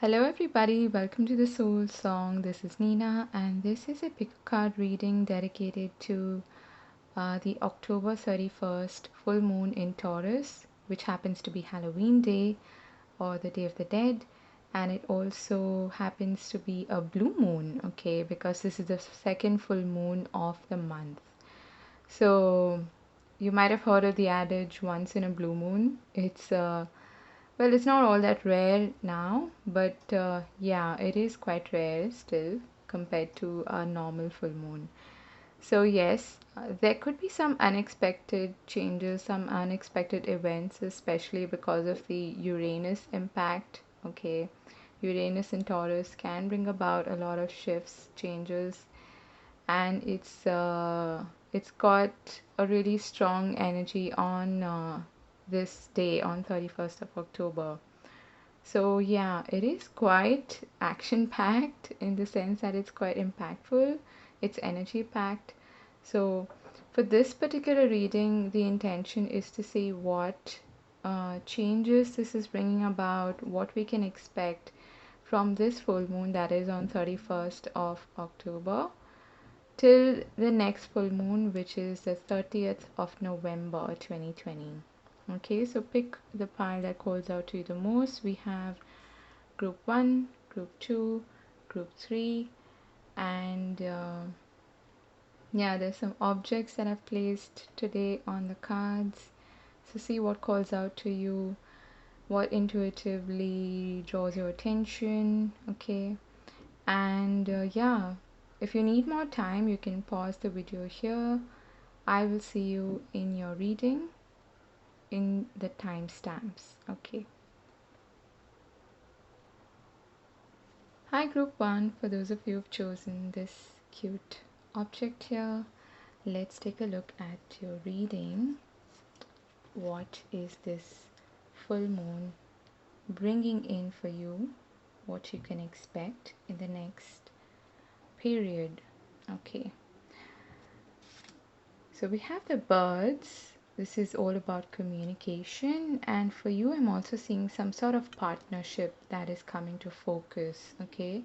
Hello, everybody. Welcome to the Soul Song. This is Nina, and this is a pick a card reading dedicated to the October 31st full moon in Taurus, which happens to be Halloween Day or the Day of the Dead. And it also happens to be a blue moon, okay, because this is the second full moon of the month. So, you might have heard of the adage once in a blue moon. It's not all that rare now, but yeah, it is quite rare still compared to a normal full moon. So, yes, there could be some unexpected changes, some unexpected events, especially because of the Uranus impact. Okay, Uranus in Taurus can bring about a lot of shifts, changes, and it's got a really strong energy on this day on 31st of October. So yeah, it is quite action packed in the sense that it's quite impactful. It's energy packed. So for this particular reading, the intention is to see what changes this is bringing about, what we can expect from this full moon that is on 31st of October till the next full moon, which is the 30th of November 2020. Okay, so pick the pile that calls out to you the most. We have group 1, group 2, group 3, and yeah, there's some objects that I've placed today on the cards. So see what calls out to you, what intuitively draws your attention, okay? And yeah, if you need more time, you can pause the video here. I will see you in your reading in the timestamps, okay? Hi group 1, for those of you who've chosen this cute object here, let's take a look at your reading. What is this full moon bringing in for you? What you can expect in the next period? Okay, so we have the birds. This is all about communication, and for you I'm also seeing some sort of partnership that is coming to focus. Okay,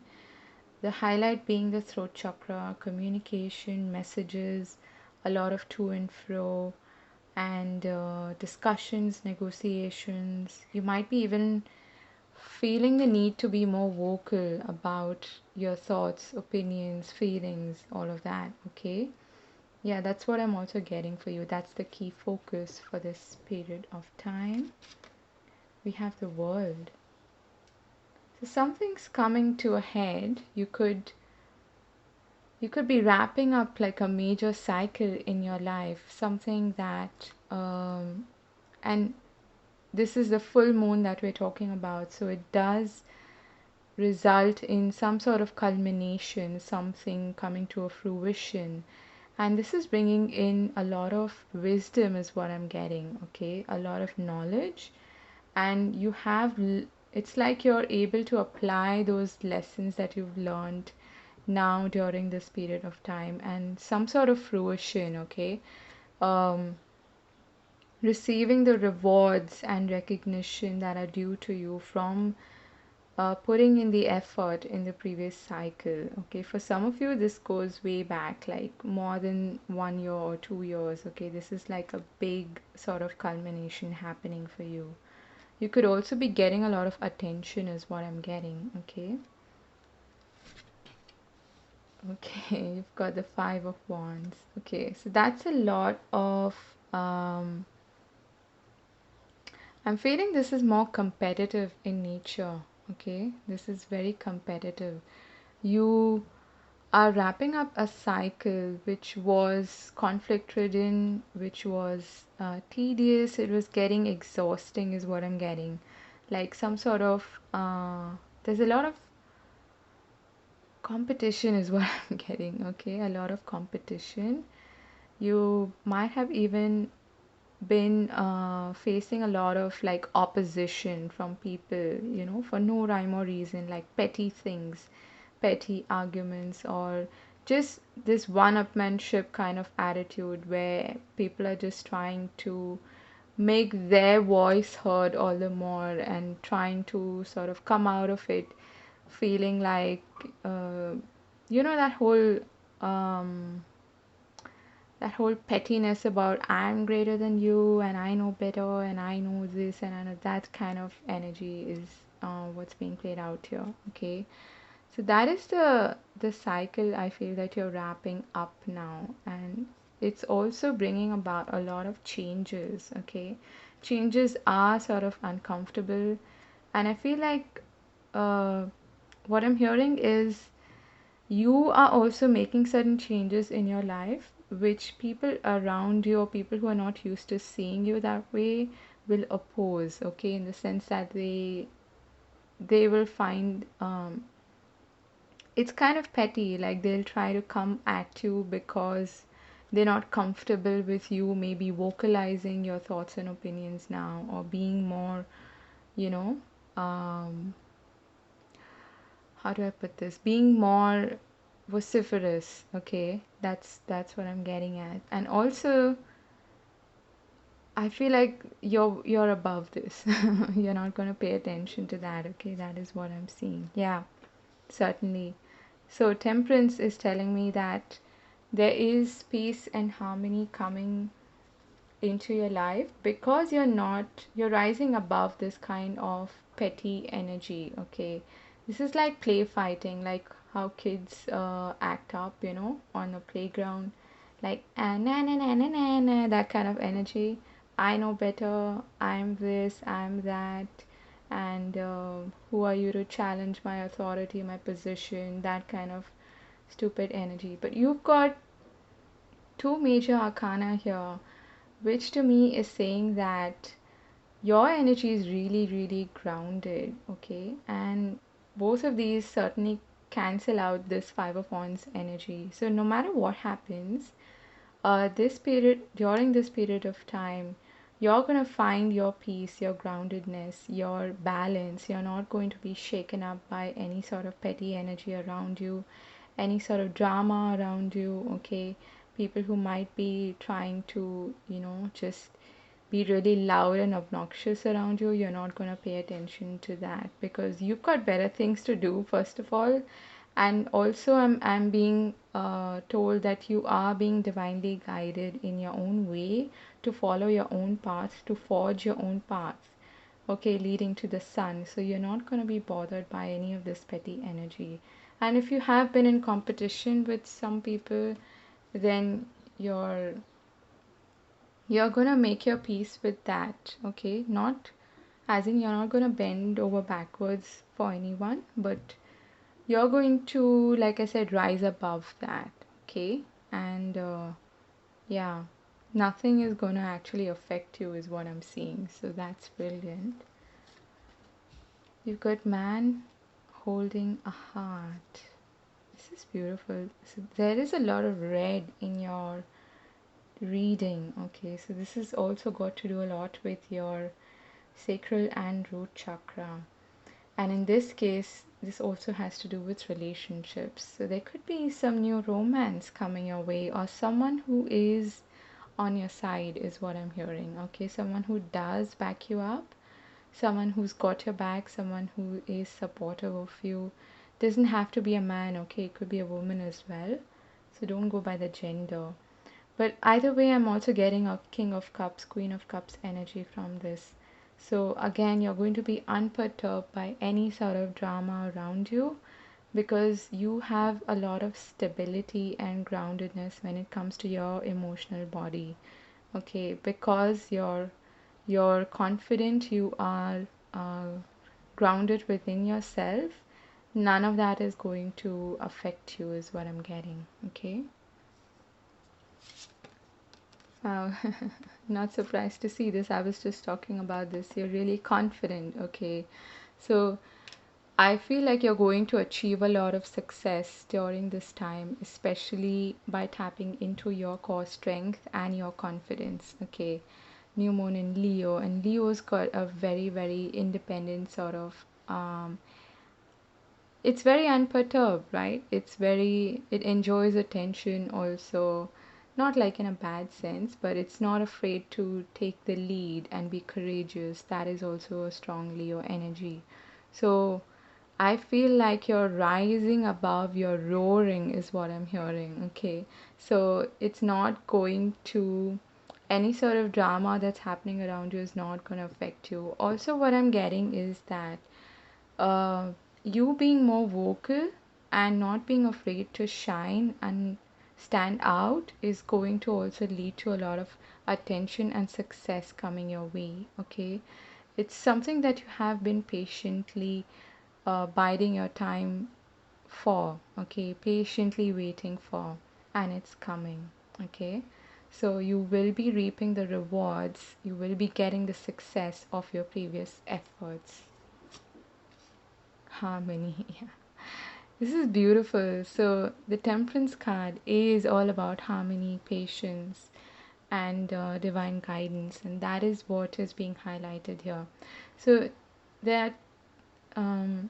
the highlight being the throat chakra, communication, messages, a lot of to and fro, and discussions, negotiations. You might be even feeling the need to be more vocal about your thoughts, opinions, feelings, all of that. Okay, yeah, that's what I'm also getting for you. That's the key focus for this period of time. We have the world. So something's coming to a head. You could be wrapping up like a major cycle in your life, something that and this is the full moon that we're talking about, so it does result in some sort of culmination, something coming to a fruition. And this is bringing in a lot of wisdom, is what I'm getting, okay? A lot of knowledge. And it's like you're able to apply those lessons that you've learned now during this period of time and some sort of fruition, okay? Um, Receiving the rewards and recognition that are due to you from putting in the effort in the previous cycle. Okay, for some of you, this goes way back, like more than 1 year or 2 years. Okay, this is like a big sort of culmination happening for you. You could also be getting a lot of attention, is what I'm getting. Okay, okay, you've got the Five of Wands. Okay, so that's a lot of. I'm feeling this is more competitive in nature. Okay, this is very competitive. You are wrapping up a cycle which was conflict ridden, which was tedious, it was getting exhausting, is what I'm getting. Like some sort of, there's a lot of competition, is what I'm getting, okay? A lot of competition. You might have even been facing a lot of like opposition from people, for no rhyme or reason, like petty things, petty arguments, or just this one-upmanship kind of attitude where people are just trying to make their voice heard all the more, and trying to sort of come out of it feeling like, uh, that whole um, pettiness about I'm greater than you and I know better and I know this and I know that kind of energy is what's being played out here. Okay, so that is the cycle I feel that you're wrapping up now, and it's also bringing about a lot of changes. Okay, changes are sort of uncomfortable, and I feel like uh, what I'm hearing is you are also making certain changes in your life which people around you or people who are not used to seeing you that way will oppose. Okay, in the sense that they will find it's kind of petty, like they'll try to come at you because they're not comfortable with you maybe vocalizing your thoughts and opinions now, or being more, you know um how do I put this, being more vociferous. Okay, that's what I'm getting at. And also I feel like you're above this. You're not going to pay attention to that. Okay, that is what I'm seeing. Yeah, certainly. So temperance is telling me that there is peace and harmony coming into your life because you're rising above this kind of petty energy. Okay, this is like play fighting, like how kids act up, on the playground, like na na na na na na, that kind of energy. I know better, I'm this, I'm that, and who are you to challenge my authority, my position, that kind of stupid energy. But you've got two major arcana here, which to me is saying that your energy is really, really grounded. Okay, and both of these certainly cancel out this Five of Wands energy. So no matter what happens, this period during this period of time, you're going to find your peace, your groundedness, your balance. You're not going to be shaken up by any sort of petty energy around you, any sort of drama around you. Okay, people who might be trying to, just be really loud and obnoxious around you, you're not going to pay attention to that because you've got better things to do, first of all. And also, I'm being told that you are being divinely guided in your own way to follow your own path, to forge your own path, okay, leading to the sun. So you're not going to be bothered by any of this petty energy. And if you have been in competition with some people, then you're you're gonna make your peace with that. Okay, not as in you're not gonna bend over backwards for anyone, but you're going to, like I said, rise above that. Okay, and yeah, nothing is gonna actually affect you is what I'm seeing, so that's brilliant. You've got man holding a heart. This is beautiful. So there is a lot of red in your reading. Okay, so this has also got to do a lot with your sacral and root chakra. And in this case, this also has to do with relationships. So there could be some new romance coming your way, or someone who is on your side, is what I'm hearing. Okay, someone who does back you up, someone who's got your back, someone who is supportive of you. Doesn't have to be a man, okay, it could be a woman as well. So don't go by the gender. But either way, I'm also getting a King of Cups, Queen of Cups energy from this. So again, you're going to be unperturbed by any sort of drama around you because you have a lot of stability and groundedness when it comes to your emotional body. Okay, because you're confident, you are grounded within yourself. None of that is going to affect you, is what I'm getting. Okay. Wow, not surprised to see this. I was just talking about this. You're really confident, okay? So I feel like you're going to achieve a lot of success during this time, especially by tapping into your core strength and your confidence, okay? New moon in Leo, and Leo's got a very, very independent sort of it's very unperturbed, right? It enjoys attention also. not like in a bad sense, but it's not afraid to take the lead and be courageous. That is also a strong Leo energy. So I feel like you're rising above, you're roaring, is what I'm hearing. Okay, so it's not going to, any sort of drama that's happening around you is not going to affect you. Also, what I'm getting is that uh, you being more vocal and not being afraid to shine and stand out is going to also lead to a lot of attention and success coming your way. Okay, it's something that you have been patiently biding your time for, okay, patiently waiting for, and it's coming. Okay, so you will be reaping the rewards, you will be getting the success of your previous efforts. Harmony. Yeah, this is beautiful. So the temperance card is all about harmony, patience, and divine guidance, and that is what is being highlighted here. So that um,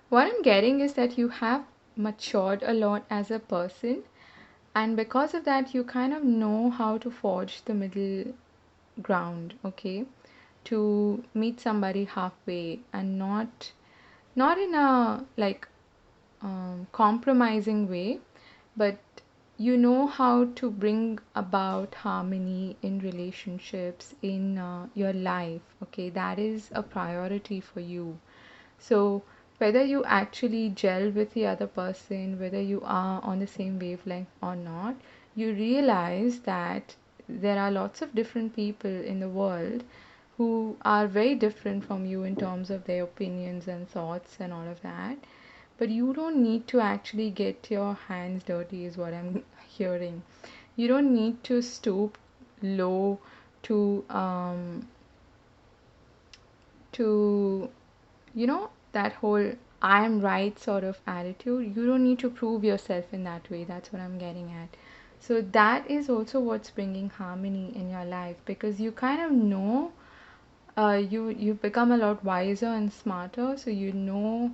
what I'm getting is that you have matured a lot as a person, and because of that, you kind of know how to forge the middle ground, okay? To meet somebody halfway and not in a like compromising way, but you know how to bring about harmony in relationships in your life. Okay, that is a priority for you. So whether you actually gel with the other person, whether you are on the same wavelength or not, you realize that there are lots of different people in the world who are very different from you in terms of their opinions and thoughts and all of that. But you don't need to actually get your hands dirty, is what I'm hearing. You don't need to stoop low to to that whole I am right sort of attitude. You don't need to prove yourself in that way. That's what I'm getting at. So that is also what's bringing harmony in your life, because you kind of know, you become a lot wiser and smarter, so you know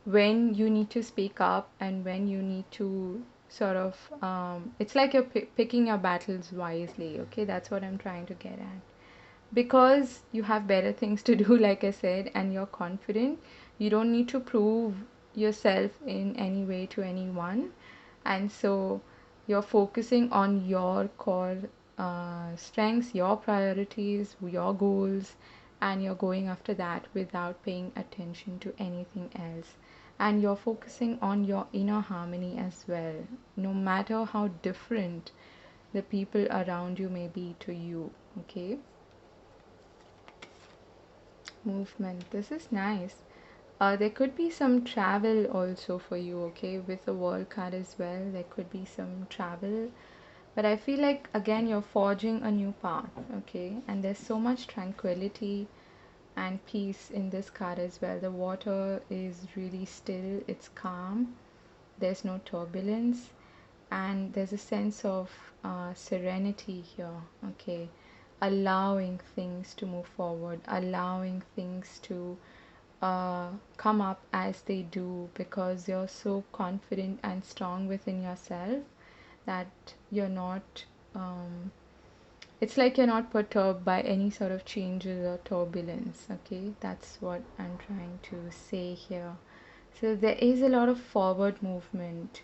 when you need to speak up and when you need to sort of it's like you're picking your battles wisely. Okay, that's what I'm trying to get at, because you have better things to do, like I said, and you're confident. You don't need to prove yourself in any way to anyone, and so you're focusing on your core strengths, your priorities, your goals, and you're going after that without paying attention to anything else. And you're focusing on your inner harmony as well, no matter how different the people around you may be to you. Okay, movement. This is nice. There could be some travel also for you, okay, with the world card as well. There could be some travel, but I feel like again you're forging a new path, okay, and there's so much tranquility and peace in this card as well. The water is really still, it's calm, there's no turbulence, and there's a sense of serenity here, okay, allowing things to move forward, allowing things to come up as they do, because you're so confident and strong within yourself that you're not it's like you're not perturbed by any sort of changes or turbulence. Okay, that's what I'm trying to say here. So there is a lot of forward movement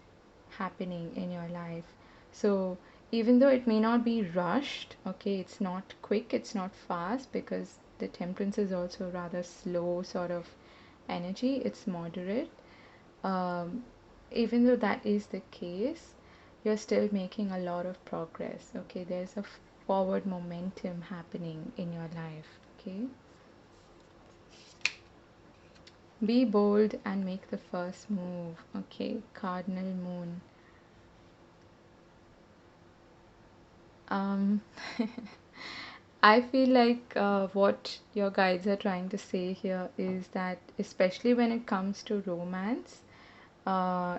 happening in your life. So even though it may not be rushed, okay, it's not quick, it's not fast, because the temperance is also rather slow sort of energy, it's moderate. um, Even though that is the case, you're still making a lot of progress. Okay, there's a forward momentum happening in your life. Okay, be bold and make the first move. Okay, cardinal moon. um I feel like what your guides are trying to say here is that, especially when it comes to romance,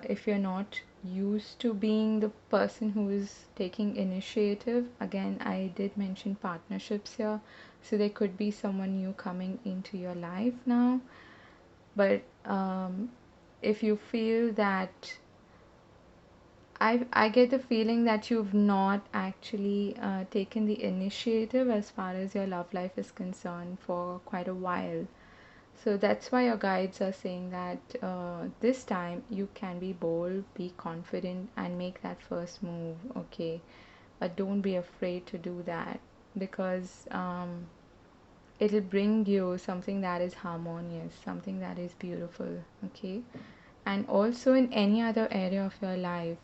if you're not used to being the person who is taking initiative, again, I did mention partnerships here, so there could be someone new coming into your life now. But if you feel that I get the feeling that you've not actually taken the initiative as far as your love life is concerned for quite a while. So that's why your guides are saying that this time you can be bold, be confident, and make that first move. Okay, don't be afraid to do that, because it'll bring you something that is harmonious, something that is beautiful. Okay, and also in any other area of your life,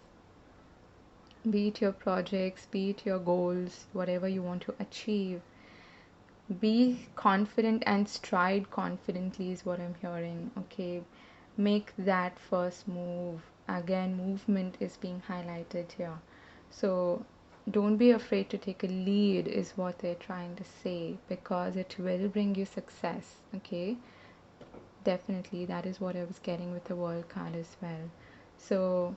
be it your projects, be it your goals, whatever you want to achieve, be confident and stride confidently is what I'm hearing. Okay, make that first move. Again, movement is being highlighted here. So don't be afraid to take a lead is what they're trying to say, because it will bring you success. Okay, definitely that is what I was getting with the world card as well. So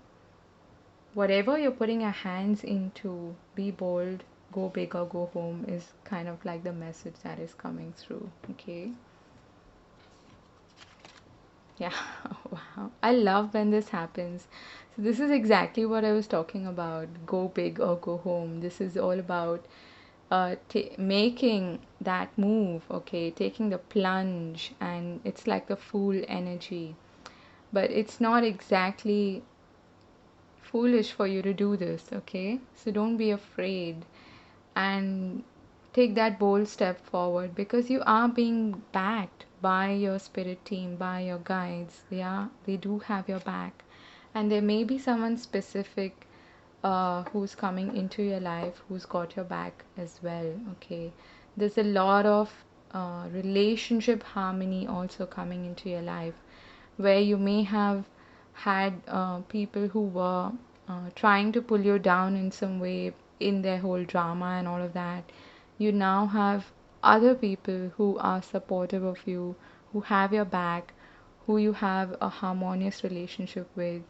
whatever you're putting your hands into, be bold, go big or go home is kind of like the message that is coming through. Okay. Yeah. Wow. I love when this happens. So this is exactly what I was talking about. Go big or go home. This is all about making that move, okay, taking the plunge, and it's like the fool energy. But it's not exactly foolish for you to do this, okay? So don't be afraid and take that bold step forward, because you are being backed by your spirit team, by your guides. Yeah, they do have your back. And there may be someone specific who's coming into your life who's got your back as well, okay? There's a lot of relationship harmony also coming into your life, where you may have had people who were trying to pull you down in some way in their whole drama and all of that. You now have other people who are supportive of you, who have your back, who you have a harmonious relationship with,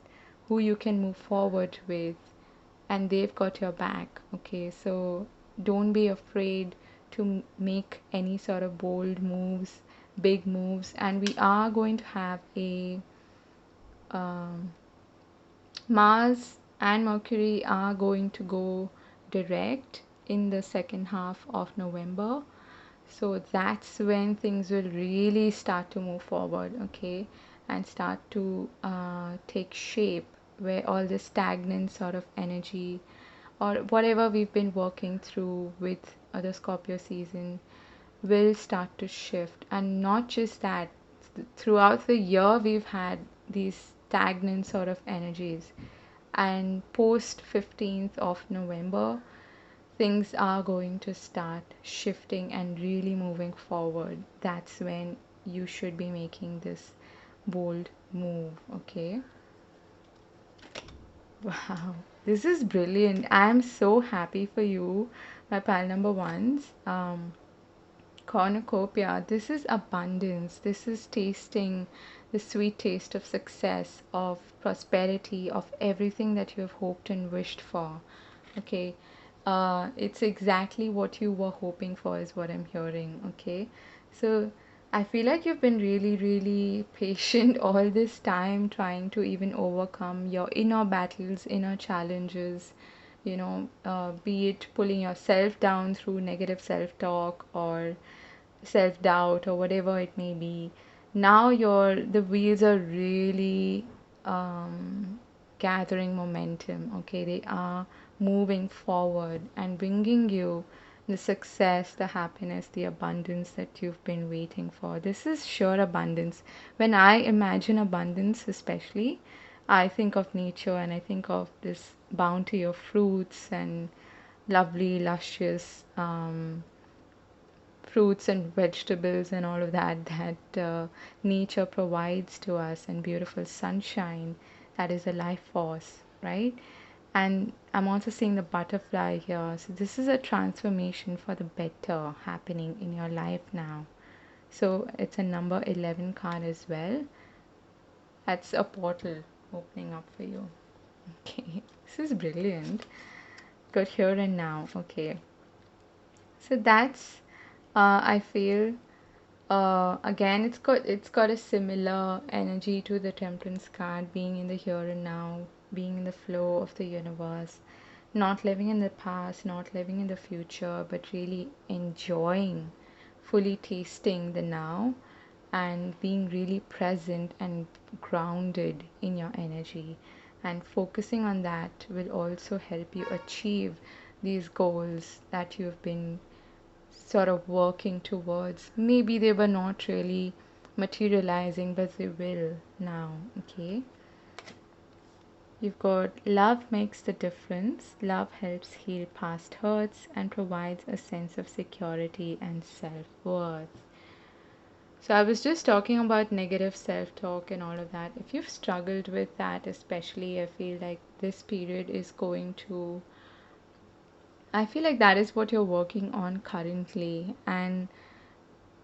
who you can move forward with, and they've got your back. Okay, so don't be afraid to make any sort of bold moves, big moves. And we are going to have a um, Mars and Mercury are going to go direct in the second half of November. So that's when things will really start to move forward, okay, and start to take shape, where all the stagnant sort of energy or whatever we've been working through with the Scorpio season will start to shift. And not just that, throughout the year we've had these stagnant sort of energies, and post 15th of November things are going to start shifting and really moving forward. That's when you should be making this bold move. Okay. Wow, this is brilliant. I am so happy for you, my pal number ones. Cornucopia, this is abundance. This is tasting the sweet taste of success, of prosperity, of everything that you have hoped and wished for. Okay, it's exactly what you were hoping for, is what I'm hearing. Okay, so I feel like you've been really, really patient all this time, trying to even overcome your inner battles, inner challenges, be it pulling yourself down through negative self talk or self doubt or whatever it may be. Now the wheels are really gathering momentum. Okay, they are moving forward and bringing you the success, the happiness, the abundance that you've been waiting for. This is sure abundance. When I imagine abundance, especially, I think of nature and I think of this bounty of fruits and lovely, luscious fruits and vegetables and all of that nature provides to us, and beautiful sunshine that is a life force, right? And I'm also seeing the butterfly here. So this is a transformation for the better happening in your life now. So it's a number 11 card as well. That's a portal opening up for you. Okay, this is brilliant. Good here and now. Okay, so that's I feel Again, it's got a similar energy to the Temperance card, being in the here and now, being in the flow of the universe, not living in the past, not living in the future, but really enjoying, fully tasting the now, and being really present and grounded in your energy. And focusing on that will also help you achieve these goals that you've been sort of working towards. Maybe they were not really materializing, but they will now. Okay. You've got love makes the difference. Love helps heal past hurts and provides a sense of security and self worth. So, I was just talking about negative self talk and all of that. If you've struggled with that, especially, I feel like that is what you're working on currently. And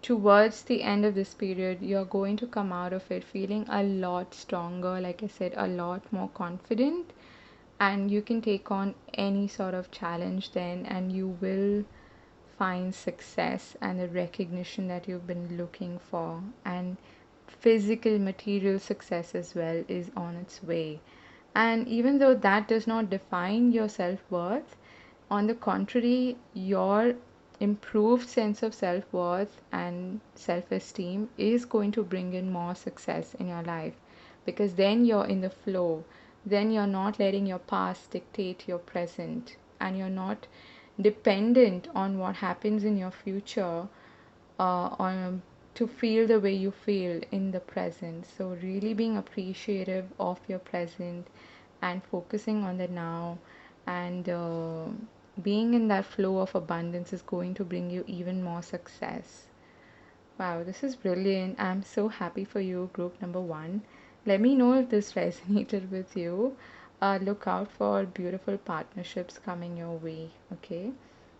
towards the end of this period, you're going to come out of it feeling a lot stronger, like I said, a lot more confident, and you can take on any sort of challenge then, and you will find success and the recognition that you've been looking for. And physical, material success as well is on its way. And even though that does not define your self worth, on the contrary, your improved sense of self worth and self esteem is going to bring in more success in your life, because then you're in the flow. Then you're not letting your past dictate your present, and you're not dependent on what happens in your future on to feel the way you feel in the present. So really being appreciative of your present and focusing on the now, and being in that flow of abundance is going to bring you even more success. Wow, this is brilliant. I'm so happy for you, group number one. Let me know if this resonated with you. Look out for beautiful partnerships coming your way, okay?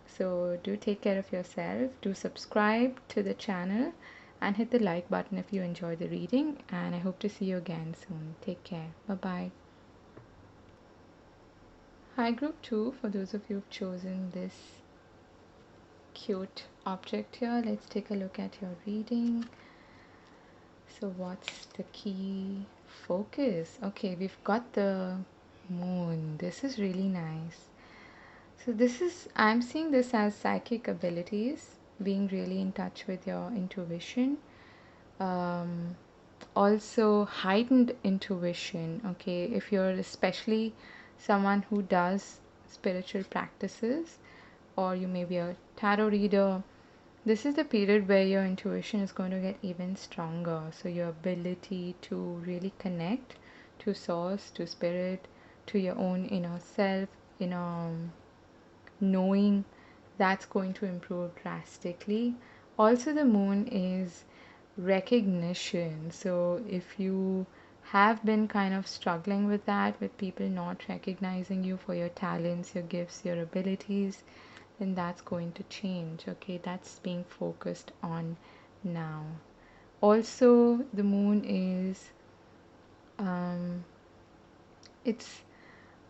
So do take care of yourself. Do subscribe to the channel and hit the like button if you enjoy the reading. And I hope to see you again soon. Take care. Bye bye. Hi, group two. For those of you who've chosen this cute object here, let's take a look at your reading. So, what's the key focus? Okay, we've got the moon. This is really nice. So, I'm seeing this as psychic abilities, being really in touch with your intuition. Um, Also, heightened intuition. Okay, if you're especially someone who does spiritual practices, or you may be a tarot reader, this is the period where your intuition is going to get even stronger. So, your ability to really connect to source, to spirit, to your own inner self, inner knowing, that's going to improve drastically. Also, the moon is recognition. So, if you have been kind of struggling with that, with people not recognizing you for your talents, your gifts, your abilities, then that's going to change. Okay, that's being focused on now. Also, the moon is it's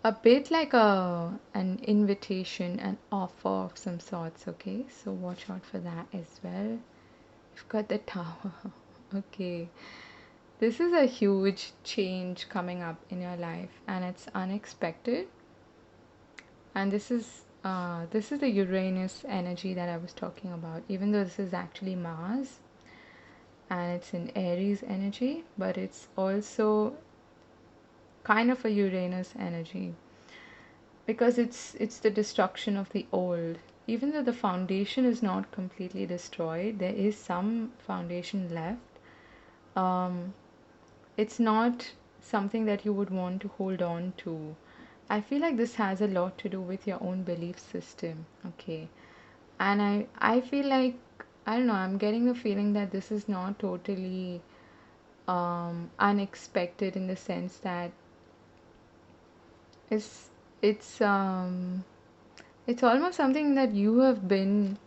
a bit like an invitation, an offer of some sorts. Okay, so watch out for that as well. You've got the tower. Okay, this is a huge change coming up in your life, and it's unexpected. And this is the Uranus energy that I was talking about, even though this is actually Mars and it's in Aries energy, but it's also kind of a Uranus energy, because it's the destruction of the old. Even though the foundation is not completely destroyed, there is some foundation left. um, it's not something that you would want to hold on to. I feel like this has a lot to do with your own belief system. Okay, and I feel like, I don't know, I'm getting the feeling that this is not totally unexpected, in the sense that it's it's um it's almost something that you have been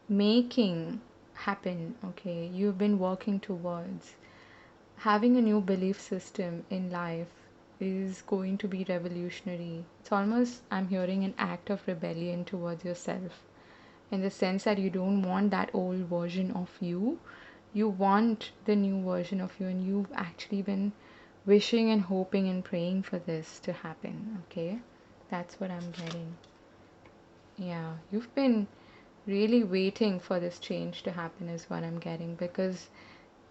making happen. Okay, you've been working towards having a new belief system in life is going to be revolutionary. It's almost, I'm hearing, an act of rebellion towards yourself, in the sense that you don't want that old version of you you want the new version of you, and you've actually been wishing and hoping and praying for this to happen. Okay, that's what I'm getting. Yeah, you've been really waiting for this change to happen, is what I'm getting, because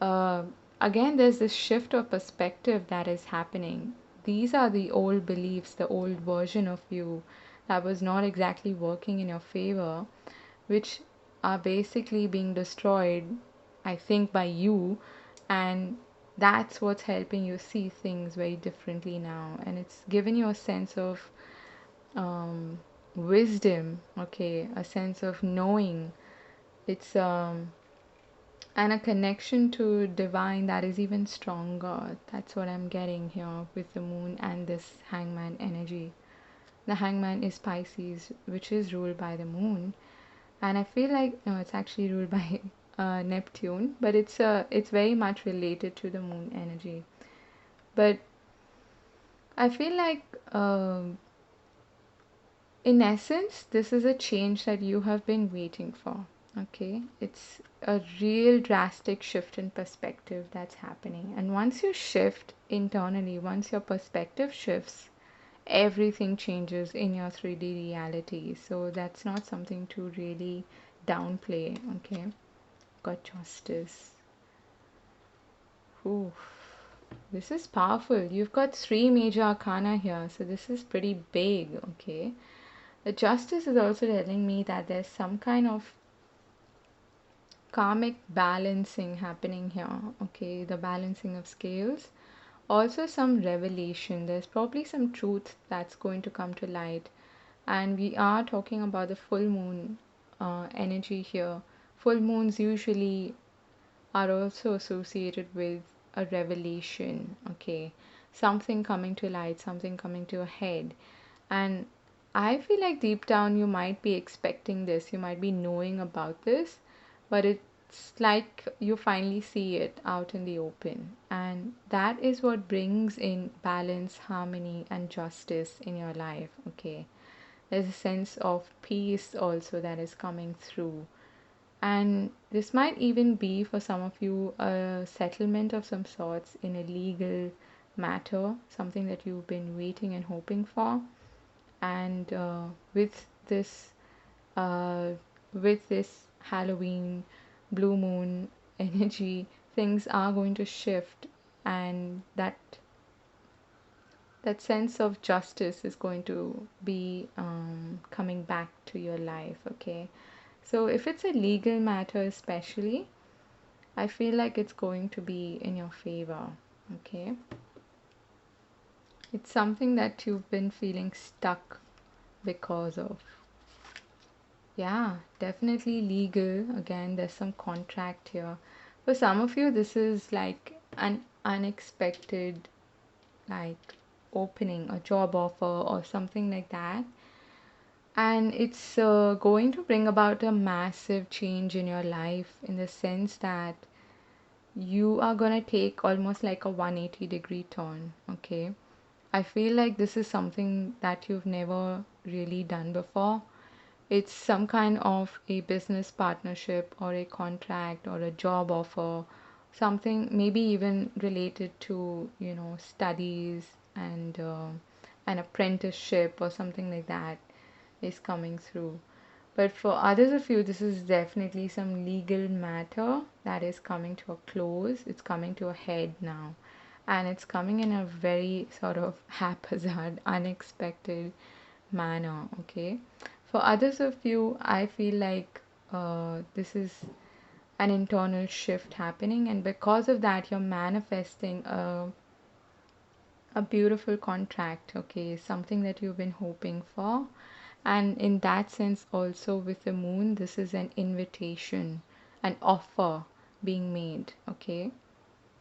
uh, again, there's this shift of perspective that is happening. These are the old beliefs, the old version of you that was not exactly working in your favor, which are basically being destroyed, I think, by you. And that's what's helping you see things very differently now. And it's given you a sense of um, wisdom, okay, a sense of knowing. It's and a connection to divine that is even stronger. That's what I'm getting here with the moon and this hangman energy. The hangman is Pisces, which is ruled by the moon, and I feel like no, it's actually ruled by Neptune, but it's very much related to the moon energy. But I feel like in essence, this is a change that you have been waiting for. Okay, it's a real drastic shift in perspective that's happening. And once you shift internally, once your perspective shifts, everything changes in your 3D reality. So that's not something to really downplay. Okay, got justice. Ooh, this is powerful. You've got three major arcana here, so this is pretty big. Okay, the justice is also telling me that there's some kind of karmic balancing happening here. Okay, the balancing of scales, also some revelation. There's probably some truth that's going to come to light, and we are talking about the full moon energy here. Full moons usually are also associated with a revelation. Okay, something coming to light, something coming to a head. And I feel like deep down you might be expecting this, you might be knowing about this, but it's like you finally see it out in the open. And that is what brings in balance, harmony, and justice in your life. Okay, there's a sense of peace also that is coming through. And this might even be for some of you a settlement of some sorts in a legal matter, something that you've been waiting and hoping for. And uh, with this Halloween blue moon energy, things are going to shift, and that sense of justice is going to be coming back to your life. Okay, so if it's a legal matter especially, I feel like it's going to be in your favor. Okay, it's something that you've been feeling stuck because of. Yeah, definitely legal. Again, there's some contract here. For some of you, this is like an unexpected, like, opening, a job offer, or something like that. And it's going to bring about a massive change in your life in the sense that you are going to take almost like a 180-degree turn. Okay. I feel like this is something that you've never really done before. It's some kind of a business partnership or a contract or a job offer, something maybe even related to, studies and an apprenticeship or something like that is coming through. But for others of you, this is definitely some legal matter that is coming to a close. It's coming to a head now. And it's coming in a very sort of haphazard, unexpected manner. Okay. For others of you, I feel like this is an internal shift happening, and because of that, you're manifesting a beautiful contract. Okay, something that you've been hoping for. And in that sense, also with the moon, this is an invitation, an offer being made. Okay.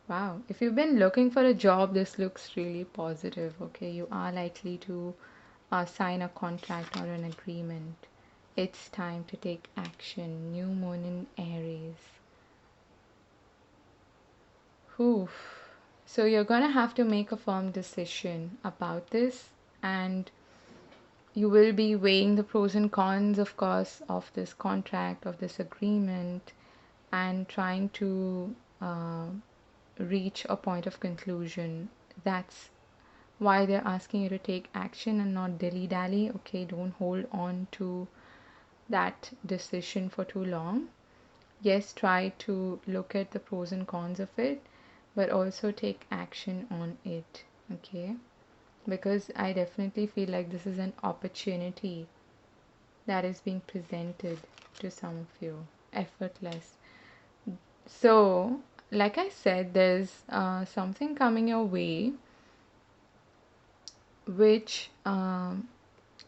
Wow. If you've been looking for a job, this looks really positive. Okay. You are likely to sign a contract or an agreement. It's time to take action. New moon in Aries. Whew. So you're going to have to make a firm decision about this, and you will be weighing the pros and cons, of course, of this contract, of this agreement. and trying to reach a point of conclusion. That's why they're asking you to take action and not dilly dally. Okay, don't hold on to that decision for too long. Yes, try to look at the pros and cons of it, but also take action on it. Okay, because I definitely feel like this is an opportunity that is being presented to some of you, effortless. So, like I said, there's something coming your way, which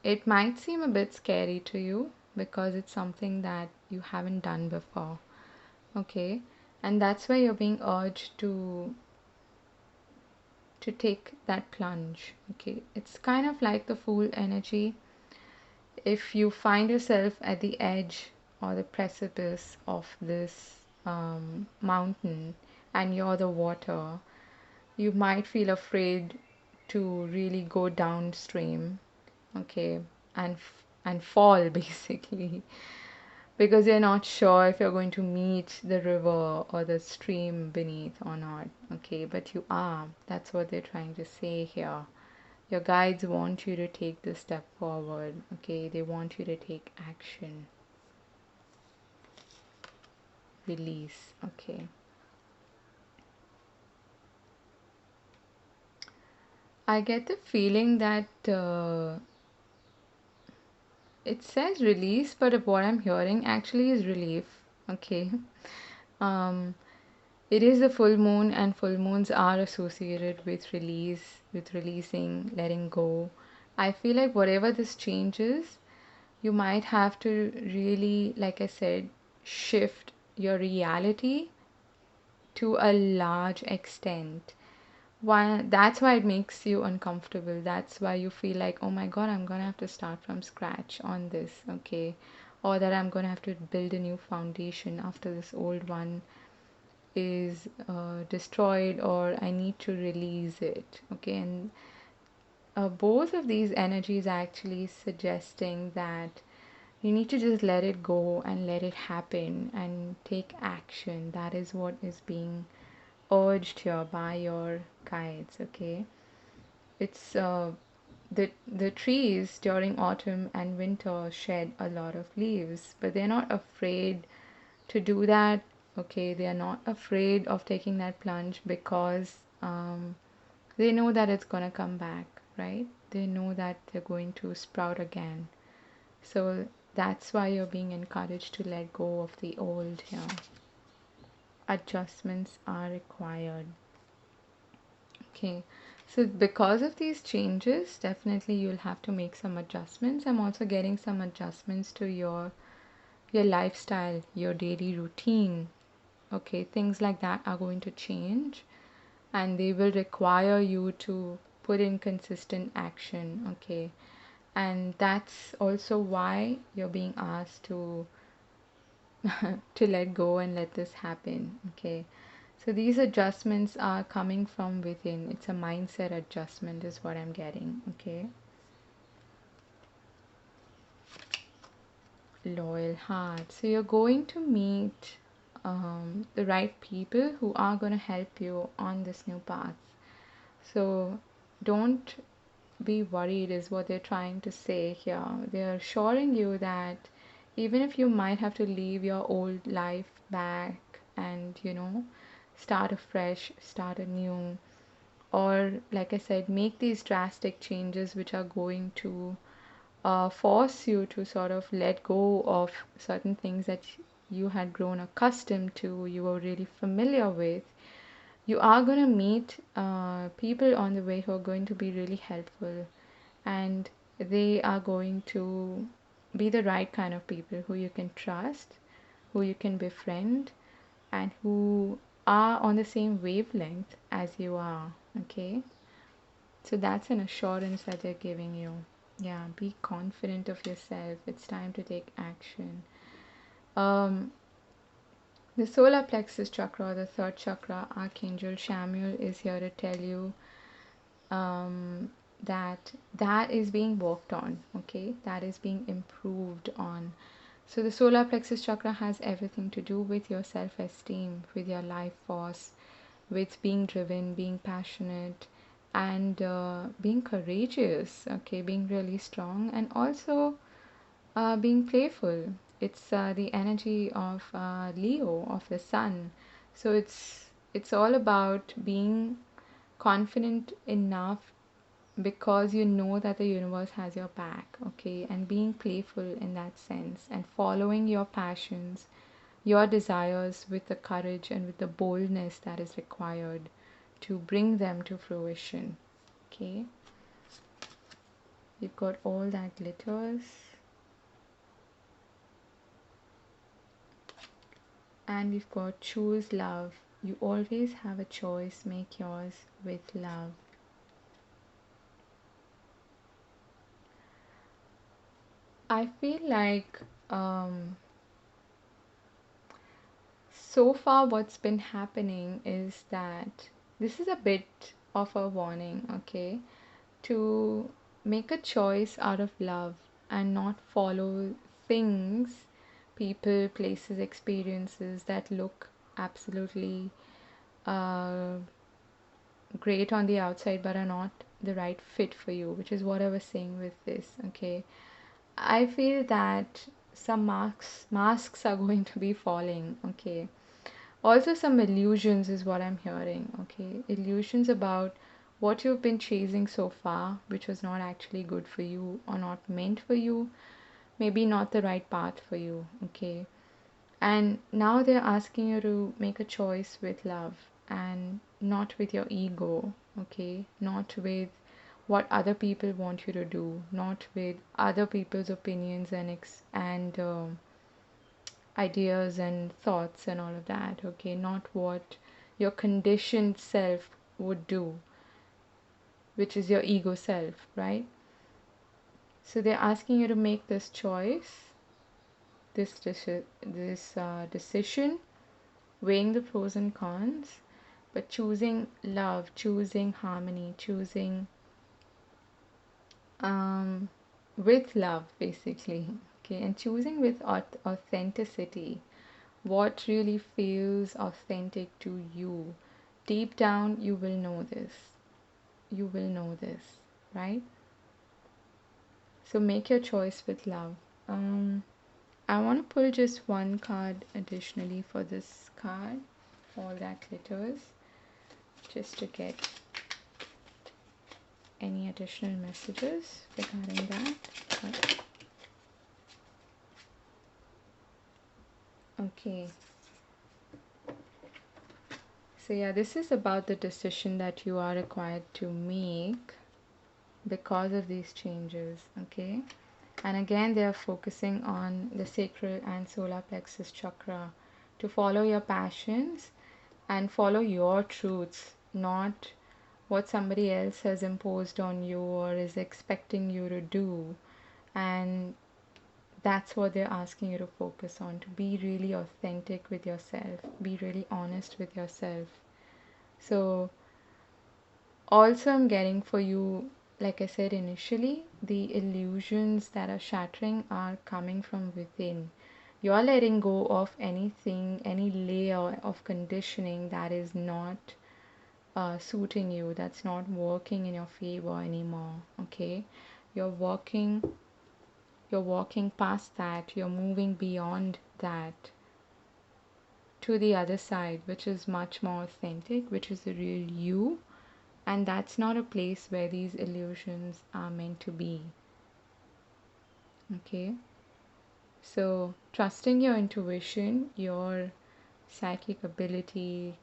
it might seem a bit scary to you because it's something that you haven't done before. Okay, and that's why you're being urged to take that plunge. Okay, it's kind of like the fool energy. If you find yourself at the edge or the precipice of this mountain and you're the water, you might feel afraid to really go downstream, okay, and fall basically, because you're not sure if you're going to meet the river or the stream beneath or not. Okay, but you are. That's what they're trying to say here. Your guides want you to take this step forward. Okay, they want you to take action. Release. Okay. I get the feeling that it says release, but what I'm hearing actually is relief. Okay. Um, it is a full moon, and full moons are associated with release, with releasing, letting go. I feel like whatever this changes, you might have to really, like I said, shift your reality to a large extent. Why? That's why it makes you uncomfortable. That's why you feel like, oh my God, I'm gonna have to start from scratch on this, okay? Or that I'm gonna have to build a new foundation after this old one is destroyed, or I need to release it, okay? And both of these energies are actually suggesting that you need to just let it go and let it happen and take action. That is what is being urged here by your guides, okay? It's the trees during autumn and winter shed a lot of leaves, but they're not afraid to do that. Okay, they are not afraid of taking that plunge because they know that it's gonna come back, right? They know that they're going to sprout again. So that's why you're being encouraged to let go of the old here. Adjustments are required. Okay, so because of these changes, definitely you'll have to make some adjustments. I'm also getting some adjustments to your lifestyle, your daily routine. Okay, things like that are going to change and they will require you to put in consistent action. Okay, and that's also why you're being asked to to let go and let this happen. Okay, so these adjustments are coming from within. It's a mindset adjustment is what I'm getting. Okay, loyal heart. So you're going to meet the right people who are going to help you on this new path. So don't be worried is what they're trying to say here. They're assuring you that even if you might have to leave your old life back and start afresh, start anew, or like I said, make these drastic changes which are going to force you to sort of let go of certain things that you had grown accustomed to, you were really familiar with. You are going to meet people on the way who are going to be really helpful, and they are going to be the right kind of people who you can trust, who you can befriend, and who are on the same wavelength as you are. Okay, so that's an assurance that they're giving you. Yeah, be confident of yourself. It's time to take action. um the solar plexus chakra, the third chakra, Archangel Samuel is here to tell you that that is being worked on. Okay, that is being improved on. So the solar plexus chakra has everything to do with your self-esteem, with your life force, with being driven, being passionate, and being courageous, okay, being really strong, and also being playful. It's the energy of Leo, of the sun. So it's all about being confident enough because you know that the universe has your back, okay, and being playful in that sense and following your passions, your desires with the courage and with the boldness that is required to bring them to fruition. Okay, you've got all that glitters, and we've got choose love. You always have a choice, make yours with love. I feel like so far what's been happening is that this is a bit of a warning, okay, to make a choice out of love and not follow things, people, places, experiences that look absolutely uh, great on the outside but are not the right fit for you, which is what I was saying with this, okay. I feel that some masks are going to be falling, okay. Also, some illusions is what I'm hearing, okay? Illusions about what you've been chasing so far, which was not actually good for you or not meant for you, maybe not the right path for you, okay? And now they're asking you to make a choice with love and not with your ego, okay? Not with what other people want you to do, not with other people's opinions and ideas and thoughts and all of that, okay, not what your conditioned self would do, which is your ego self, right? So they're asking you to make this choice, this decision, weighing the pros and cons, but choosing love, choosing harmony, choosing um, with love, basically, okay, and choosing with authenticity, what really feels authentic to you. Deep down, you will know this. You will know this, right? So make your choice with love. Um, I want to pull just one card additionally for this card, all that glitters, just to get any additional messages regarding that. Okay. So yeah, this is about the decision that you are required to make because of these changes, okay? And again, they are focusing on the sacral and solar plexus chakra to follow your passions and follow your truths, not what somebody else has imposed on you or is expecting you to do. And that's what they're asking you to focus on, to be really authentic with yourself, be really honest with yourself. So also, I'm getting for you, like I said initially, the illusions that are shattering are coming from within. You're letting go of anything, any layer of conditioning that is not suiting you, that's not working in your favor anymore. Okay, you're walking, you're walking past that. You're moving beyond that to the other side, which is much more authentic, which is the real you. And that's not a place where these illusions are meant to be. Okay, so trusting your intuition, your psychic ability,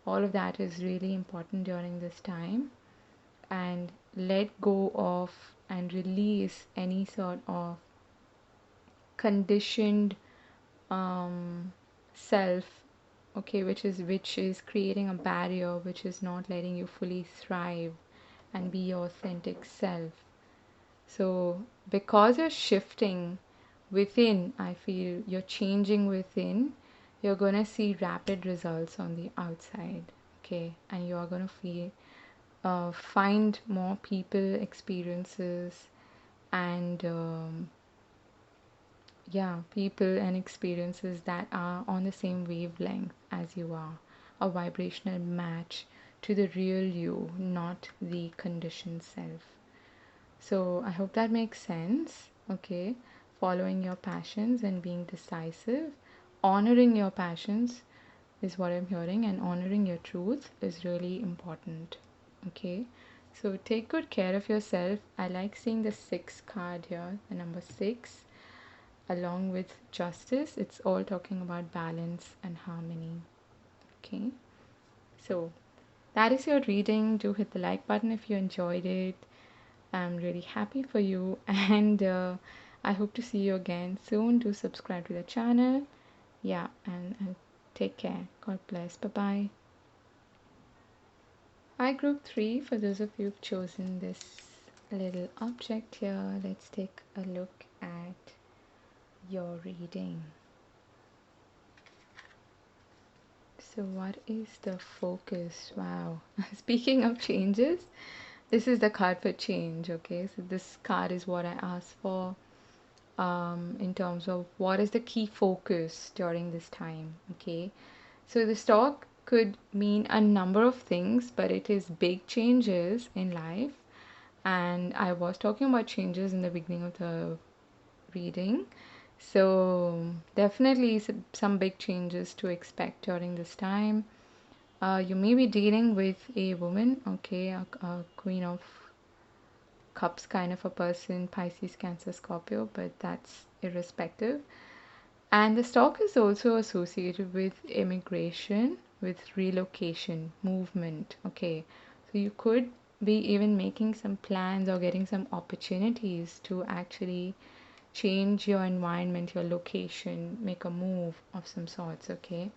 all of that is really important during this time. And let go of and release any sort of conditioned self, okay, which is creating a barrier, which is not letting you fully thrive and be your authentic self. So, because you're shifting within, I feel you're changing within, you're going to see rapid results on the outside, okay? And you're going to find more people, experiences, and yeah, people and experiences that are on the same wavelength as you are, a vibrational match to the real you, not the conditioned self. So I hope that makes sense. Okay, following your passions and being decisive, honoring your passions is what I'm hearing, and honoring your truth is really important. Okay, so take good care of yourself. I like seeing the six card here, the number six, along with justice. It's all talking about balance and harmony. Okay, so that is your reading. Do hit the like button if you enjoyed it. I'm really happy for you, and I hope to see you again soon. Do subscribe to the channel. Yeah, and take care. God bless. Bye bye. Hi, group 3. For those of you who've chosen this little object here, let's take a look at your reading. So, what is the focus? Wow. Speaking of changes, this is the card for change. Okay, so this card is what I asked for, in terms of what is the key focus during this time. Okay, so the stock could mean a number of things, but it is big changes in life. And I was talking about changes in the beginning of the reading. So, definitely some big changes to expect during this time. You may be dealing with a woman, okay, a queen of cups kind of a person, Pisces, Cancer, Scorpio, but that's irrespective. And the stock is also associated with immigration, with relocation, movement. Okay, so you could be even making some plans or getting some opportunities to actually change your environment, your location, make a move of some sorts. Okay,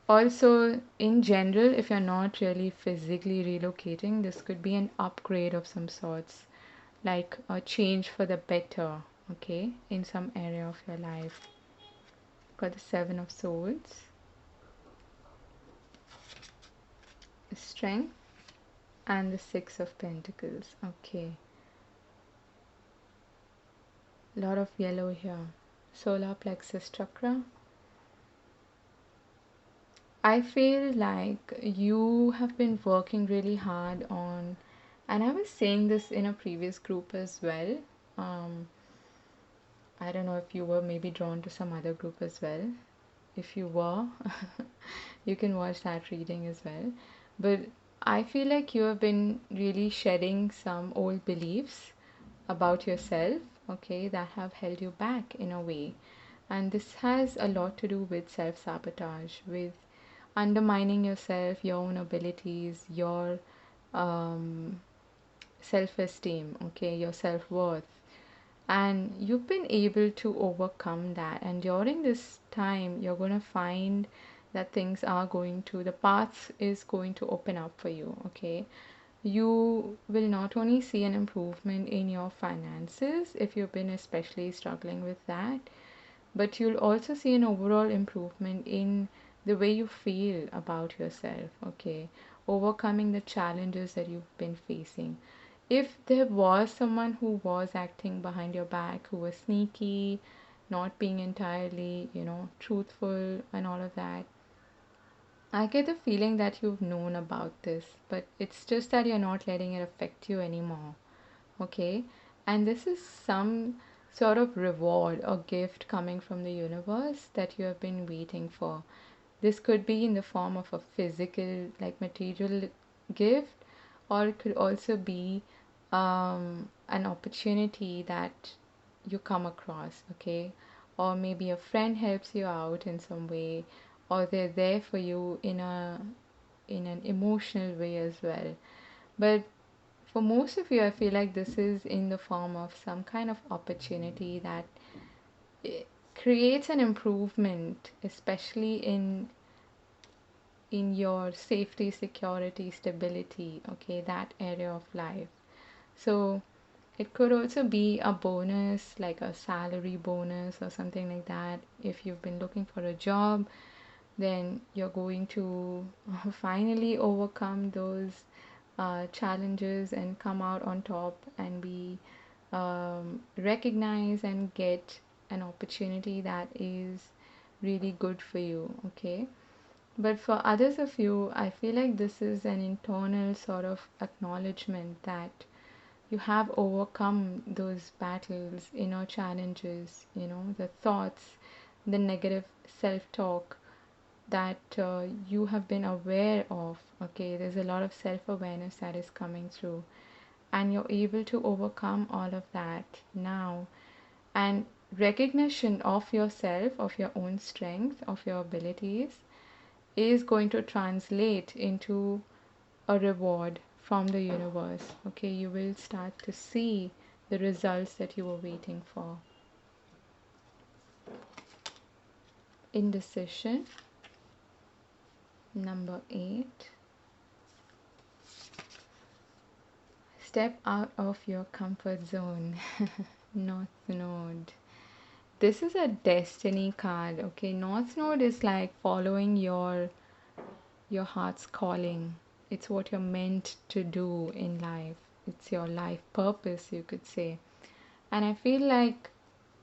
also in general, if you're not really physically relocating, this could be an upgrade of some sorts, like a change for the better. Okay, in some area of your life. Got the Seven of Swords, Strength, and the Six of Pentacles. Okay, a lot of yellow here. Solar plexus chakra. I feel like you have been working really hard on, and I was saying this in a previous group as well. Um, I don't know if you were maybe drawn to some other group as well. If you were, you can watch that reading as well. But I feel like you have been really shedding some old beliefs about yourself, okay, that have held you back in a way. And this has a lot to do with self sabotage, with undermining yourself, your own abilities, your um, self esteem, okay, your self worth. And you've been able to overcome that. And during this time, you're going to find that things are going to, the path is going to open up for you, okay? You will not only see an improvement in your finances if you've been especially struggling with that, but you'll also see an overall improvement in the way you feel about yourself, okay? Overcoming the challenges that you've been facing. If there was someone who was acting behind your back, who was sneaky, not being entirely, truthful and all of that, I get the feeling that you've known about this, but it's just that you're not letting it affect you anymore. Okay, and this is some sort of reward or gift coming from the universe that you have been waiting for. This could be in the form of a physical, like material gift, or it could also be an opportunity that you come across, okay? Or maybe a friend helps you out in some way, or they're there for you in an emotional way as well. But for most of you, I feel like this is in the form of some kind of opportunity that creates an improvement, especially in your safety, security, stability, okay, that area of life. So it could also be a bonus, like a salary bonus or something like that. If you've been looking for a job, then you're going to finally overcome those challenges and come out on top and be recognized and get an opportunity that is really good for you, okay? But for others of you, I feel like this is an internal sort of acknowledgement that you have overcome those battles, inner challenges, the thoughts, the negative self talk that you have been aware of. Okay, there's a lot of self awareness that is coming through, and you're able to overcome all of that now. And recognition of yourself, of your own strength, of your abilities, is going to translate into a reward from the universe. Okay, you will start to see the results that you were waiting for. Indecision, number 8. Step out of your comfort zone. North Node. This is a destiny card. Okay, North Node is like following your heart's calling. It's what you're meant to do in life. It's your life purpose, you could say. And I feel like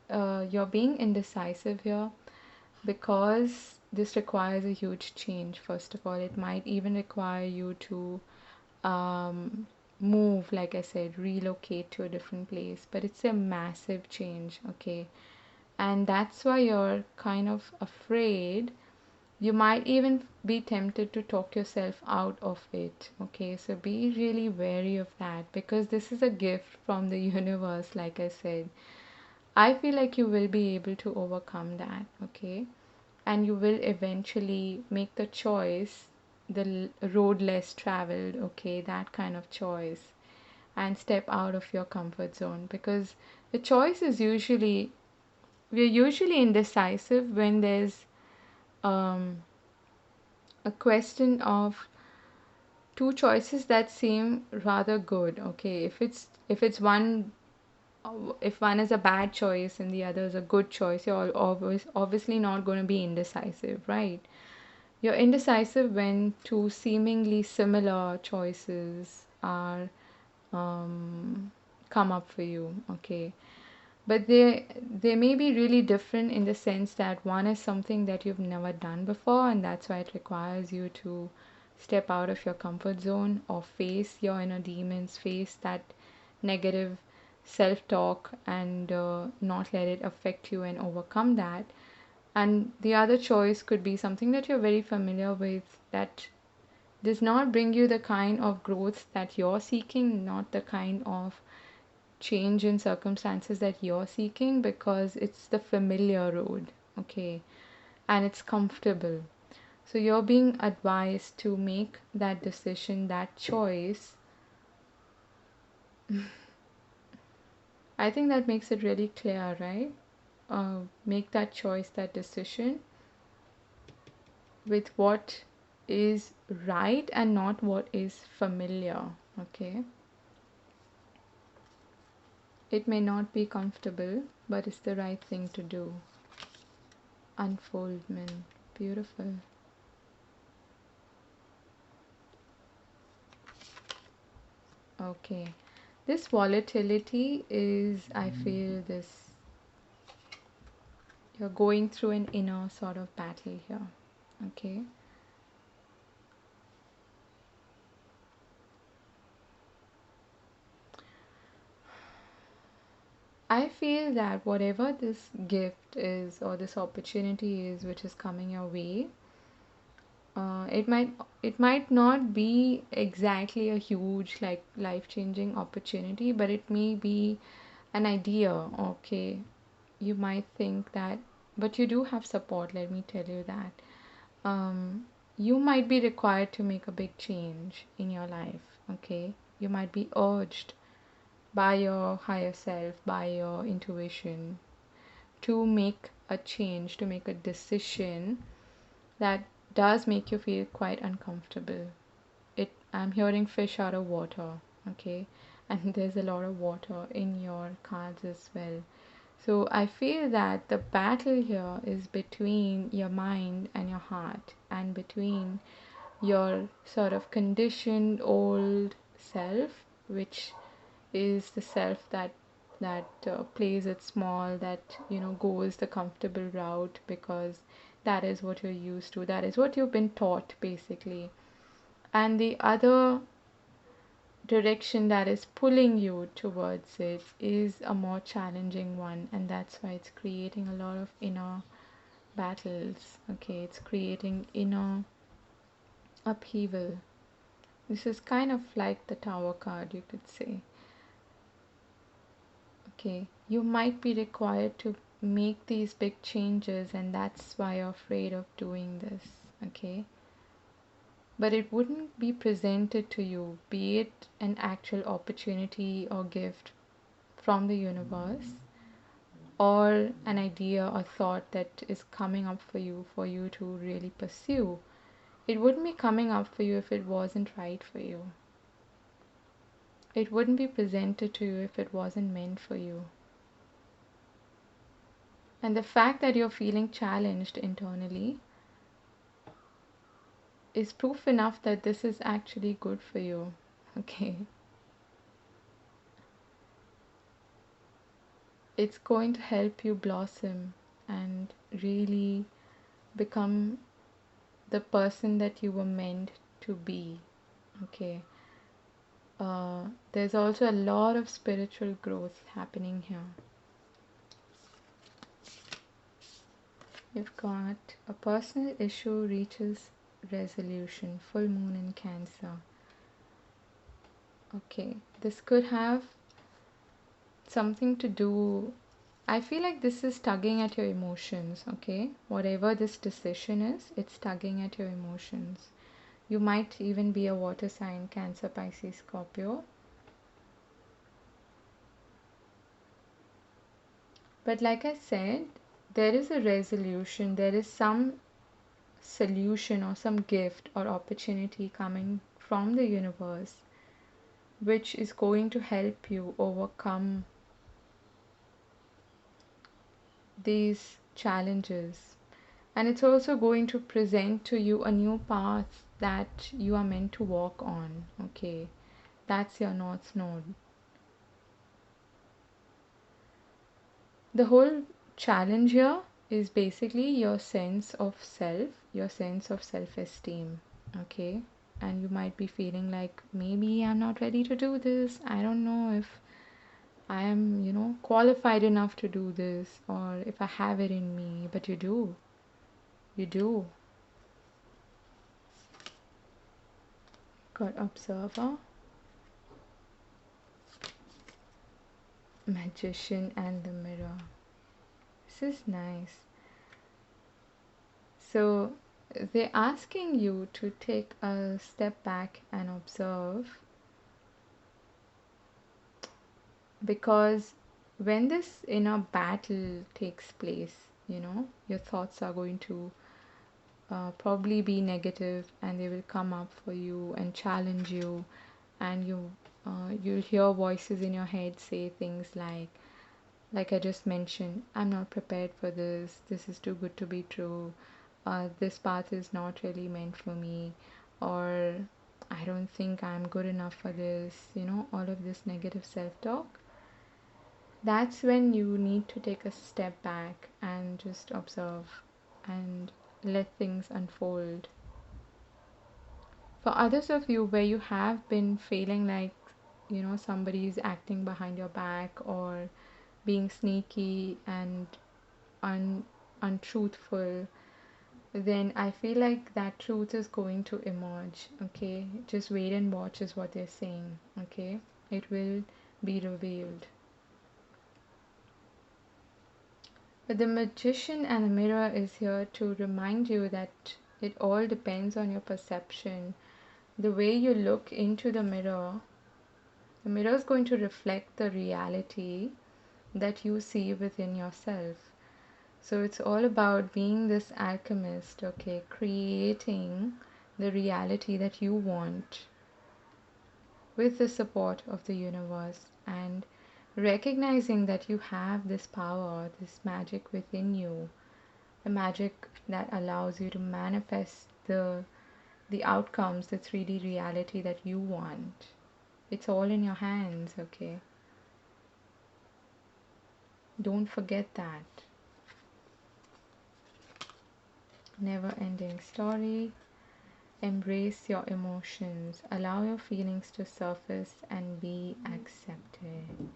you're being indecisive here because this requires a huge change. First of all, it might even require you to um, move, like I said, relocate to a different place. But it's a massive change, okay? And that's why you're kind of afraid. You might even be tempted to talk yourself out of it, okay? So be really wary of that because this is a gift from the universe, like I said. I feel like you will be able to overcome that, okay? And you will eventually make the choice, the road less traveled, okay? That kind of choice, and step out of your comfort zone because the choice is we're usually indecisive when there's um, a question of two choices that seem rather good, okay? If it's one, if one is a bad choice and the other is a good choice, you're obviously not going to be indecisive, right? You're indecisive when two seemingly similar choices are come up for you, okay? But they may be really different in the sense that one is something that you've never done before, and that's why it requires you to step out of your comfort zone or face your inner demons, face that negative self talk, and not let it affect you and overcome that. And the other choice could be something that you're very familiar with that does not bring you the kind of growth that you're seeking, not the kind of change in circumstances that you're seeking, because it's the familiar road, okay, and it's comfortable. So you're being advised to make that decision, that choice. I think that makes it really clear, right? Make that choice, that decision with what is right and not what is familiar, okay? It may not be comfortable, but it's the right thing to do. Unfoldment. Beautiful. Okay. This volatility is, I feel, this you're going through an inner sort of battle here. Okay. I feel that whatever this gift is or this opportunity is which is coming your way, it might not be exactly a huge like life-changing opportunity, but it may be an idea. Okay, you might think that, but you do have support, let me tell you that. You might be required to make a big change in your life, okay? You might be urged by your higher self, by your intuition, to make a change, to make a decision that does make you feel quite uncomfortable. I'm hearing fish out of water, okay? And there's a lot of water in your cards as well. So I feel that the battle here is between your mind and your heart, and between your sort of conditioned old self, which is the self that that plays it small, that goes the comfortable route because that is what you're used to, that is what you've been taught basically. And the other direction that is pulling you towards it is a more challenging one, and that's why it's creating a lot of inner battles. Okay, it's creating inner upheaval. This is kind of like the Tower card, you could say. Okay, you might be required to make these big changes, and that's why you're afraid of doing this. Okay, but it wouldn't be presented to you, be it an actual opportunity or gift from the universe, or an idea or thought that is coming up for you to really pursue. It wouldn't be coming up for you if it wasn't right for you. It wouldn't be presented to you if it wasn't meant for you. And the fact that you're feeling challenged internally is proof enough that this is actually good for you. Okay. It's going to help you blossom and really become the person that you were meant to be. Okay. There's also a lot of spiritual growth happening here. You've got a personal issue reaches resolution, full moon in Cancer. Okay, this could have something to do. I feel like this is tugging at your emotions. Okay, whatever this decision is, it's tugging at your emotions. You might even be a water sign, Cancer, Pisces, Scorpio. But like I said, there is a resolution, there is some solution or some gift or opportunity coming from the universe which is going to help you overcome these challenges. And it's also going to present to you a new path that you are meant to walk on. Okay, that's your North Node. The whole challenge here is basically your sense of self, your sense of self esteem. Okay, and you might be feeling like, maybe I'm not ready to do this. I don't know if I am, qualified enough to do this, or if I have it in me. But you do. You do. Got Observer, Magician, and the Mirror. This is nice. So they're asking you to take a step back and observe, because when this inner battle takes place, your thoughts are going to probably be negative, and they will come up for you and challenge you, and you'll hear voices in your head say things like I just mentioned, I'm not prepared for this, this is too good to be true, this path is not really meant for me, or I don't think I'm good enough for this, all of this negative self-talk. That's when you need to take a step back and just observe and let things unfold. For others of you, where you have been feeling like, somebody's acting behind your back or being sneaky and untruthful, then I feel like that truth is going to emerge. Okay, just wait and watch is what they're saying. Okay, it will be revealed. But the Magician and the Mirror is here to remind you that it all depends on your perception. The way you look into the mirror is going to reflect the reality that you see within yourself. So it's all about being this alchemist, okay, creating the reality that you want with the support of the universe, and recognizing that you have this power, this magic within you, the magic that allows you to manifest the outcomes, the 3D reality that you want. It's all in your hands, okay? Don't forget that. Never ending story. Embrace your emotions. Allow your feelings to surface and be accepted.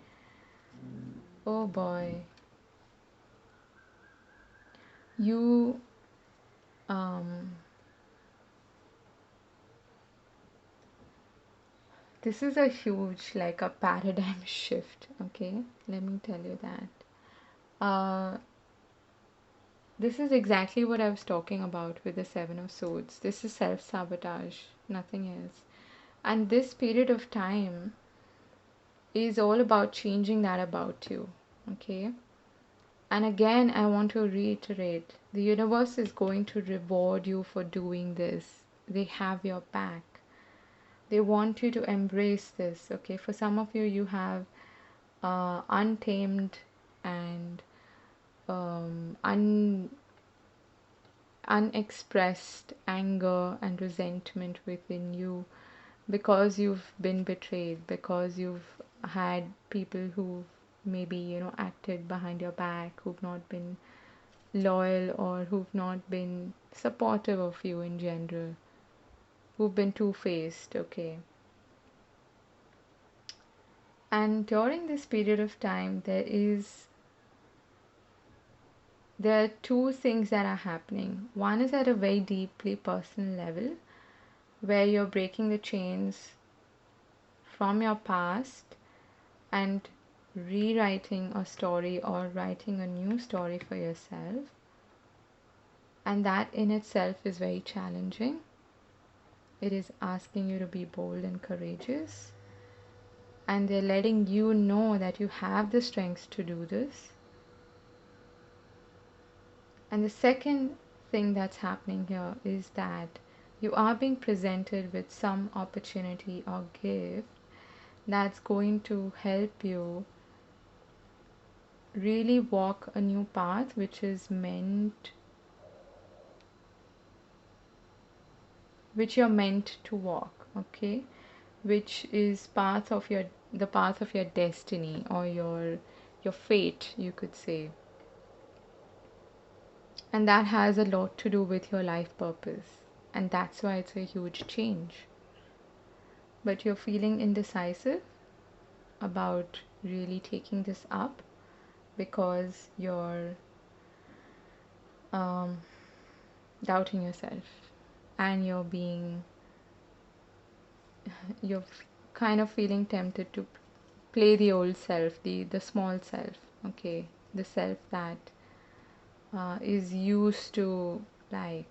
Oh boy. You um this is a huge, like a paradigm shift, okay? Let me tell you that. This is exactly what I was talking about with the Seven of Swords. This is self sabotage, nothing else. And this period of time is all about changing that about you, okay? And again, I want to reiterate, the universe is going to reward you for doing this. They have your back. They want you to embrace this, okay? For some of you, you have untamed and unexpressed anger and resentment within you because you've been betrayed, because you've had people who maybe, acted behind your back, who've not been loyal or who've not been supportive of you in general, who've been two-faced, okay? And during this period of time, there are two things that are happening. One is at a very deeply personal level, where you're breaking the chains from your past and rewriting a story or writing a new story for yourself. And that in itself is very challenging. It is asking you to be bold and courageous. And they're letting you know that you have the strength to do this. And the second thing that's happening here is that you are being presented with some opportunity or gift that's going to help you really walk a new path which you're meant to walk, okay? Which is the path of your destiny, or your fate, you could say. And that has a lot to do with your life purpose. And that's why it's a huge change. But you're feeling indecisive about really taking this up because you're um, doubting yourself, and you're kind of feeling tempted to play the old self, the small self, okay? The self that is used to, like,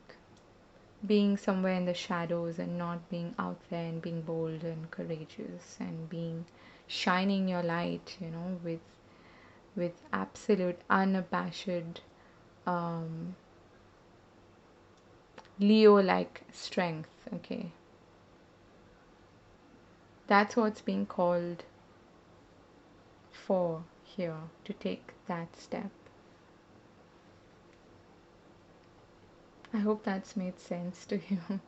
being somewhere in the shadows and not being out there and being bold and courageous and being shining your light, with absolute unabashed Leo like strength, okay? That's what's being called for here, to take that step. I hope that's made sense to you.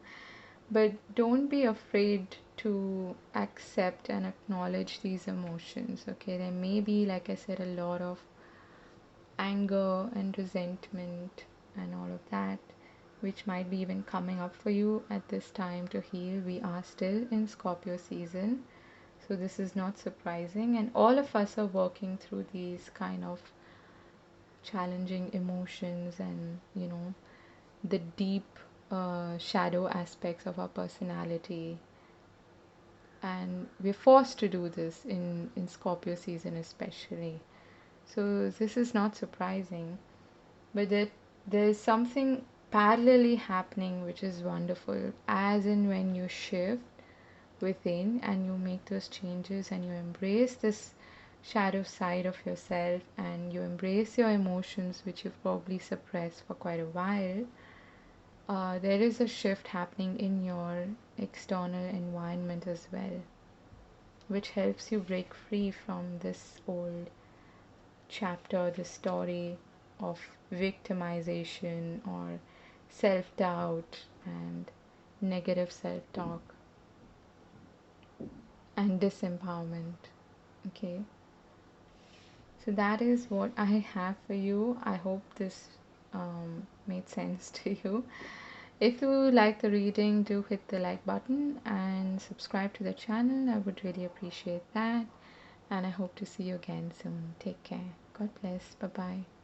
But don't be afraid to accept and acknowledge these emotions, okay? There may be, like I said, a lot of anger and resentment and all of that, which might be even coming up for you at this time to heal. We are still in Scorpio season, so this is not surprising, and all of us are working through these kind of challenging emotions and, the deep shadow aspects of our personality. And we're forced to do this in Scorpio season especially. So this is not surprising, but there's something parallelly happening which is wonderful, as in when you shift within and you make those changes and you embrace this shadow side of yourself and you embrace your emotions which you've probably suppressed for quite a while. There is a shift happening in your external environment as well, which helps you break free from this old chapter, the story of victimization or self doubt and negative self talk and disempowerment. Okay, So that is what I have for you. I hope this made sense to you. If you like the reading, do hit the like button and subscribe to the channel. I would really appreciate that. And I hope to see you again soon. Take care. God bless. Bye bye.